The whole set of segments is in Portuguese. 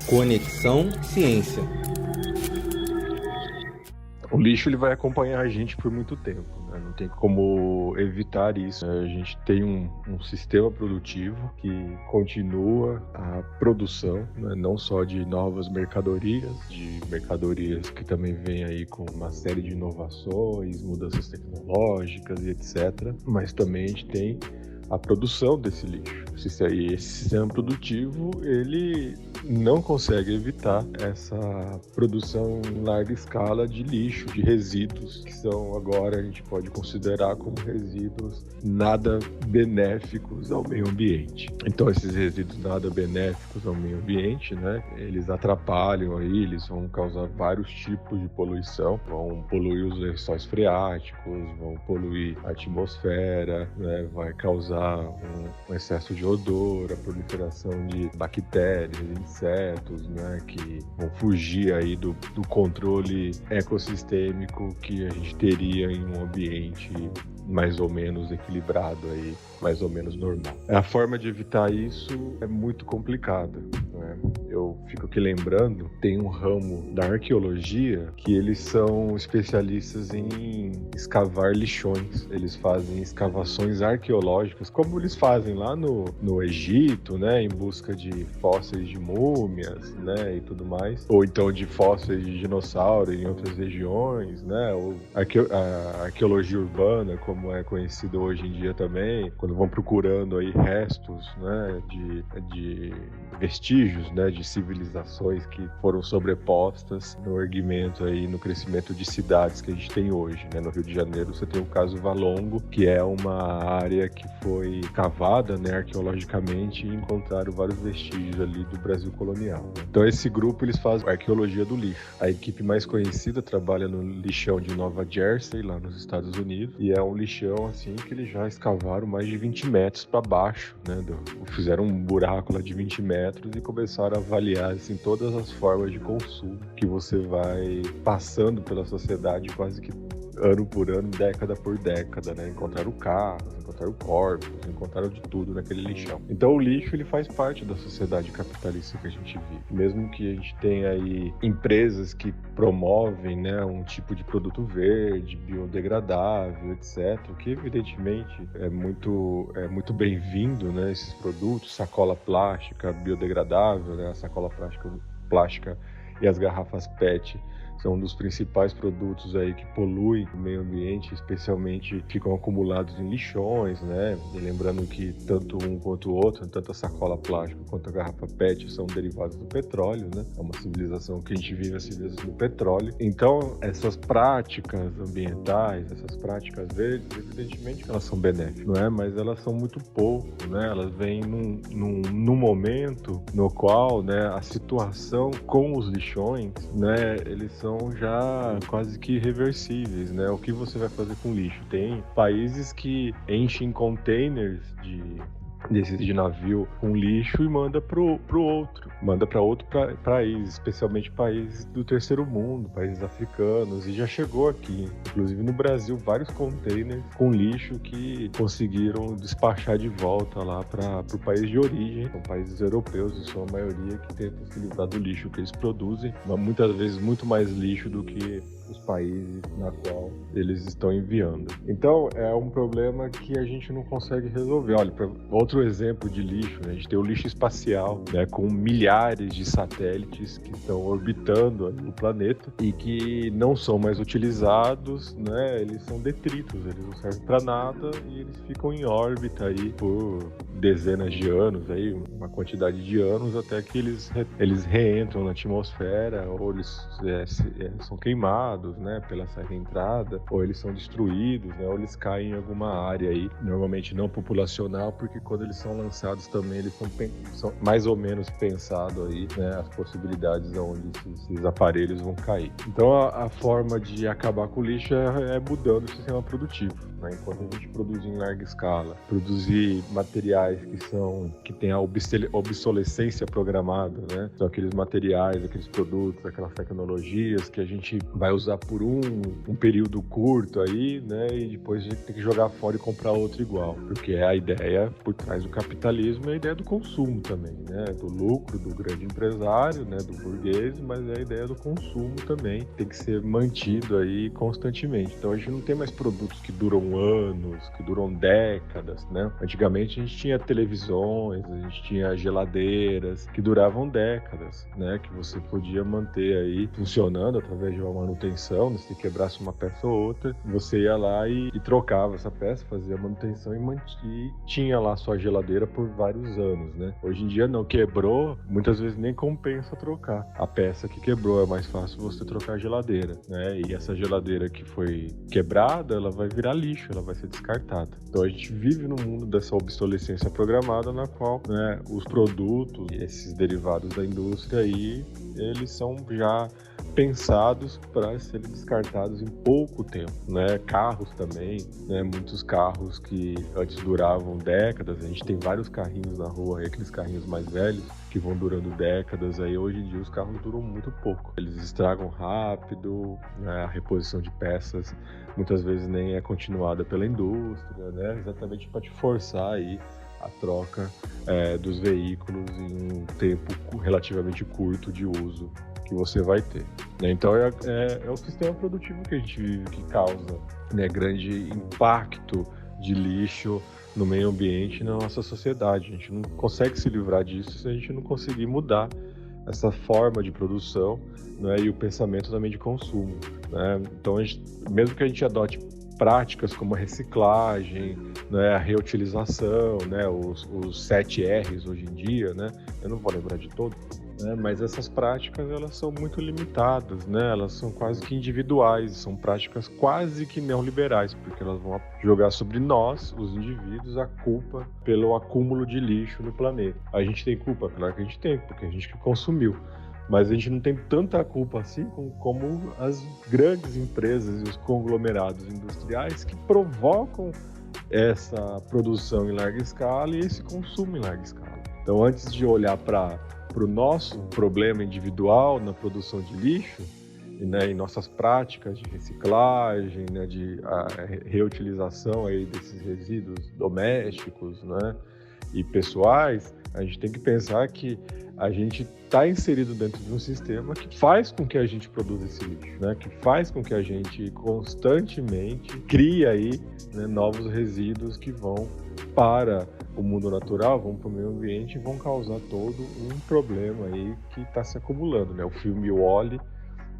Conexão Ciência. O lixo ele vai acompanhar a gente por muito tempo, né? Não tem como evitar isso. A gente tem um sistema produtivo que continua a produção, né? Não só de novas mercadorias, que também vêm aí com uma série de inovações, mudanças tecnológicas e etc. Mas também a gente tem a produção desse lixo. E esse sistema produtivo, ele não consegue evitar essa produção em larga escala de lixo, de resíduos, que são agora a gente pode considerar como resíduos nada benéficos ao meio ambiente. Então esses resíduos nada benéficos ao meio ambiente, né, eles atrapalham aí, eles vão causar vários tipos de poluição, vão poluir os lençóis freáticos, vão poluir a atmosfera, né, vai causar um excesso de odor, a proliferação de bactérias, insetos, né, que vão fugir aí do controle ecossistêmico que a gente teria em um ambiente mais ou menos equilibrado aí, mais ou menos normal. A forma de evitar isso é muito complicada, né? Eu fico aqui lembrando, tem um ramo da arqueologia que eles são especialistas em escavar lixões. Eles fazem escavações arqueológicas, como eles fazem lá no Egito, né, em busca de fósseis de múmias, né, e tudo mais, ou então de fósseis de dinossauro em outras regiões, né, ou a arqueologia urbana, como é conhecido hoje em dia também, quando vão procurando aí restos, né, de vestígios, né, de civilizações que foram sobrepostas no erguimento aí, no crescimento de cidades que a gente tem hoje, né? No Rio de Janeiro você tem o caso Valongo, que é uma área que foi cavada, né, arqueologicamente, e encontraram vários vestígios ali do Brasil colonial, né? Então esse grupo eles fazem arqueologia do lixo. A equipe mais conhecida trabalha no lixão de Nova Jersey, lá nos Estados Unidos, e é um lixão assim que eles já escavaram mais de 20 metros para baixo, né? Fizeram um buraco lá de 20 metros e começaram a avaliar assim, todas as formas de consumo que você vai passando pela sociedade quase que ano por ano, década por década, né? Encontraram carros, encontraram corpos, encontraram de tudo naquele lixão. Então o lixo ele faz parte da sociedade capitalista que a gente vive. Mesmo que a gente tenha aí empresas que promovem, né, um tipo de produto verde, biodegradável, etc., que evidentemente é muito bem-vindo, né, esses produtos, sacola plástica biodegradável, né, a sacola plástica e as garrafas PET são um dos principais produtos aí que poluem o meio ambiente, especialmente ficam acumulados em lixões, né? E lembrando que tanto um quanto o outro, tanto a sacola plástica quanto a garrafa PET são derivados do petróleo, né? É uma civilização que a gente vive a civilização do petróleo. Então, essas práticas ambientais, essas práticas verdes, evidentemente que elas são benéficas, não é? Mas elas são muito pouco, né? Elas vêm num momento no qual, né, a situação com os lixões, né, eles são já quase que irreversíveis, né? O que você vai fazer com lixo? Tem países que enchem containers desses de navio com lixo e manda para outro país, especialmente países do terceiro mundo, países africanos, e já chegou aqui, inclusive no Brasil, vários containers com lixo que conseguiram despachar de volta lá para o país de origem. São países europeus, em sua maioria, que tentam se livrar do lixo que eles produzem, mas muitas vezes muito mais lixo do que os países na qual eles estão enviando. Então, é um problema que a gente não consegue resolver. Olha, outro exemplo de lixo, né? A gente tem o lixo espacial, né? Com milhares de satélites que estão orbitando o planeta e que não são mais utilizados, né? Eles são detritos, eles não servem para nada e eles ficam em órbita aí por dezenas de anos, aí, uma quantidade de anos, até que eles reentram na atmosfera, ou eles são queimados, né, pela essa reentrada, ou eles são destruídos, né, ou eles caem em alguma área aí, normalmente não populacional, porque quando eles são lançados também eles são mais ou menos pensados aí, né, as possibilidades onde esses aparelhos vão cair. Então a forma de acabar com o lixo é mudando o sistema produtivo, né? Enquanto a gente produz em larga escala, produzir materiais que têm a obsolescência programada, né? São aqueles materiais, aqueles produtos, aquelas tecnologias que a gente vai usar usar por um período curto aí, né? E depois a gente tem que jogar fora e comprar outro igual. Porque é a ideia por trás do capitalismo, é a ideia do consumo também, né? Do lucro do grande empresário, né? Do burguês, mas é a ideia do consumo também. Tem que ser mantido aí constantemente. Então a gente não tem mais produtos que duram anos, que duram décadas, né? Antigamente a gente tinha televisões, a gente tinha geladeiras que duravam décadas, né? Que você podia manter aí funcionando através de uma manutenção, né? Se quebrasse uma peça ou outra, você ia lá e trocava essa peça, fazia a manutenção e tinha lá sua geladeira por vários anos, né? Hoje em dia não, quebrou, muitas vezes nem compensa trocar a peça que quebrou, é mais fácil você trocar a geladeira, né? E essa geladeira que foi quebrada, ela vai virar lixo, ela vai ser descartada. Então a gente vive num mundo dessa obsolescência programada na qual, né, os produtos, esses derivados da indústria aí, eles são já pensados para serem descartados em pouco tempo, né? Carros também, né? Muitos carros que antes duravam décadas, a gente tem vários carrinhos na rua, aqueles carrinhos mais velhos que vão durando décadas, aí hoje em dia os carros duram muito pouco. Eles estragam rápido, né? A reposição de peças muitas vezes nem é continuada pela indústria, né? Exatamente para te forçar aí a troca dos veículos em um tempo relativamente curto de uso que você vai ter, né? Então é o sistema produtivo que a gente vive que causa, né, grande impacto de lixo no meio ambiente e na nossa sociedade. A gente não consegue se livrar disso se a gente não conseguir mudar essa forma de produção, né, e o pensamento também de consumo, né? Então mesmo que a gente adote práticas como a reciclagem, né, a reutilização, né, os 7 R's hoje em dia, né, eu não vou lembrar de todos, né, mas essas práticas elas são muito limitadas, né, elas são quase que individuais, são práticas quase que neoliberais, porque elas vão jogar sobre nós, os indivíduos, a culpa pelo acúmulo de lixo no planeta. A gente tem culpa? Claro que a gente tem, porque a gente que consumiu. Mas a gente não tem tanta culpa assim como as grandes empresas e os conglomerados industriais que provocam essa produção em larga escala e esse consumo em larga escala. Então, antes de olhar para o nosso problema individual na produção de lixo, né, em nossas práticas de reciclagem, né, de reutilização aí desses resíduos domésticos, né, e pessoais, a gente tem que pensar que a gente está inserido dentro de um sistema que faz com que a gente produza esse lixo, né? Que faz com que a gente constantemente crie aí, né, novos resíduos que vão para o mundo natural, vão para o meio ambiente e vão causar todo um problema aí que está se acumulando, né? O filme Wall-E,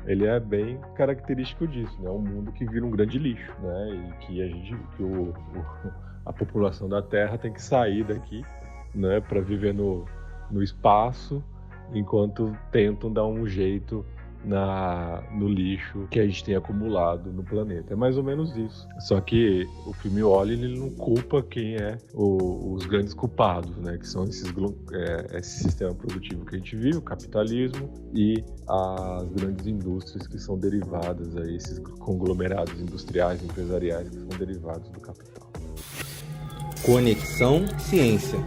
ele é bem característico disso, né? Um mundo que vira um grande lixo, né? E que a população da Terra tem que sair daqui, né, para viver no espaço, enquanto tentam dar um jeito no lixo que a gente tem acumulado no planeta. É mais ou menos isso. Só que o filme Wall-E, ele não culpa quem é os grandes culpados, né? Que são esse sistema produtivo que a gente vive, o capitalismo e as grandes indústrias que são derivadas aí, esses conglomerados industriais, empresariais que são derivados do capital. Conexão Ciência.